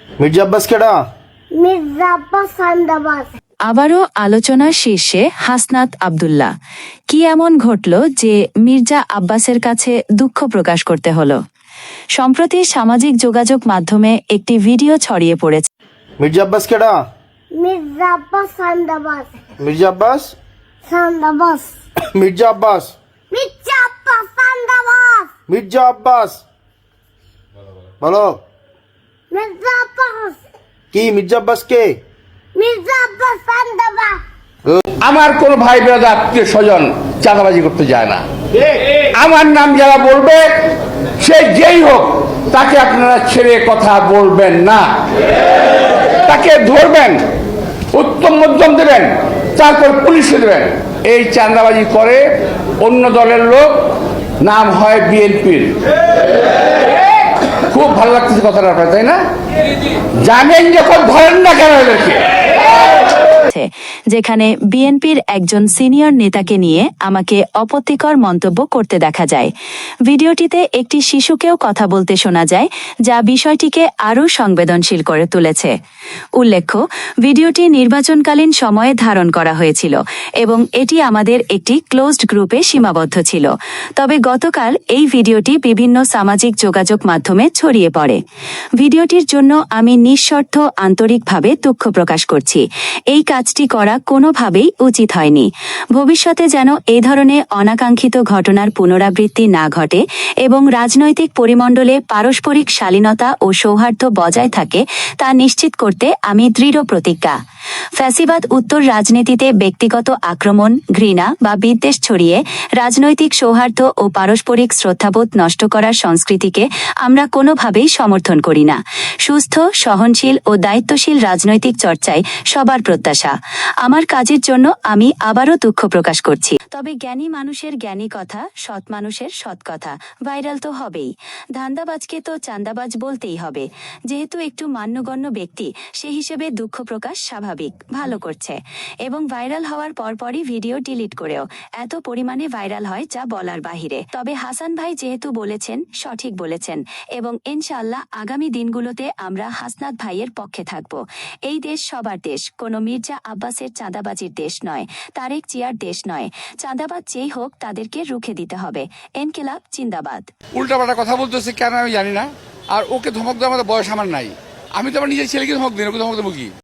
মির্জা আব্বাস কেডা? মির্জা আব্বাস চান্দাবাজ। আবারও আলোচনার শীর্ষে হাসনাত আব্দুল্লাহ। কি এমন ঘটল যে মির্জা আব্বাসের কাছে দুঃখ প্রকাশ করতে হলো? সম্প্রতি সামাজিক যোগাযোগ মাধ্যমে একটি ভিডিও ছড়িয়ে পড়েছে। মির্জা আব্বাস কেডা? মির্জা আব্বাস চান্দাবাজ। মির্জা আব্বাস? চান্দাবাজ। মির্জা আব্বাস? মির্জা আব্বাস চান্দাবাজ। মির্জা আব্বাস বলো। মির্জা আব্বাস। কি মির্জা আব্বাস কে? মির্জা আব্বাস চান্দাবাজ। আমার কোন ভাই ব্রাদার আত্মীয় স্বজন চাঁদাবাজি করতে যায় না। আমার নাম যারা বলবে সে যেই হোক তাকে আপনারা ছেড়ে কথা বলবেন না, তাকে ধরবেন, উত্তম মধ্যম দেবেন, তারপর পুলিশে দেবেন। এই চাঁদাবাজি করে অন্য দলের লোক, নাম হয় বিএনপির। খুব ভালো লাগতেছে কথাটা আপনার, তাই না? জানেন যখন ধরেন না কেন এদেরকে? যেখানে বিএনপির একজন সিনিয়র নেতাকে নিয়ে আমাকে আপত্তিকর মন্তব্য করতে দেখা যায়। ভিডিওটিতে একটি শিশুকেও কথা বলতে শোনা যায়, যা বিষয়টিকে আরও সংবেদনশীল করে তুলেছে। উল্লেখ্য, ভিডিওটি নির্বাচনকালীন সময়ে ধারণ করা হয়েছিল এবং এটি আমাদের একটি ক্লোজড গ্রুপে সীমাবদ্ধ ছিল। তবে গতকাল এই ভিডিওটি বিভিন্ন সামাজিক যোগাযোগ মাধ্যমে ছড়িয়ে পড়ে। ভিডিওটির জন্য আমি নিঃশর্ত আন্তরিকভাবে দুঃখ প্রকাশ করছি। এই কাজটি করা কোনোভাবেই উচিত হয়নি। ভবিষ্যতে যেন এই ধরনের অনাকাঙ্ক্ষিত ঘটনার পুনরাবৃত্তি না ঘটে এবং রাজনৈতিক পরিমণ্ডলে পারস্পরিক শালীনতা ও সৌহার্দ্য বজায় থাকে তা নিশ্চিত করতে আমি দৃঢ় প্রতিজ্ঞা। ফ্যাসিবাদ উত্তর রাজনীতিতে ব্যক্তিগত আক্রমণ, ঘৃণা বা বিদ্বেষ ছড়িয়ে রাজনৈতিক সৌহার্দ্য ও পারস্পরিক শ্রদ্ধাবোধ নষ্ট করার সংস্কৃতিকে আমরা কোনোভাবেই সমর্থন করি না। সুস্থ, সহনশীল ও দায়িত্বশীল রাজনৈতিক চর্চায় সবার প্রত্যাশা। আমার কাজের জন্য আমি আবারও দুঃখ প্রকাশ করছি। তবে জ্ঞানী মানুষের জ্ঞানী কথা, সৎ মানুষের সৎ কথা ভাইরাল তো হবেই। ধান্দাবাজকে তো চাঁদাবাজ বলতেই হবে। যেহেতু একটু মান্যগণ্য ব্যক্তি, সে হিসেবে দুঃখ প্রকাশ স্বাভাবিক, ভালো করছে। এবং ভাইরাল হওয়ার পরপরই ভিডিও ডিলিট করেও এত পরিমাণে ভাইরাল হয় যা বলার বাহিরে। তবে হাসান ভাই যেহেতু বলেছেন, সঠিক বলেছেন এবং ইনশাআল্লাহ আগামী দিনগুলোতে আমরা হাসনাত ভাইয়ের পক্ষে থাকব। এই দেশ সবার দেশ, কোনো মির্জা আব্বাসের চাঁদাবাজির দেশ নয়, তারেক জিয়ার দেশ নয়। চাঁদাবাজ যেই হোক তাদেরকে রুখে দিতে হবে। ইনকিলাব জিন্দাবাদ। উল্টাপাল্টা কথা বলতেছে কেন আমি জানি না। আর ওকে ধমক দেওয়ার মতো বয়স আমার নাই। আমি তো আমার নিজের ছেলেকে ধমক দিই, ওকে ধমক দেবো কি?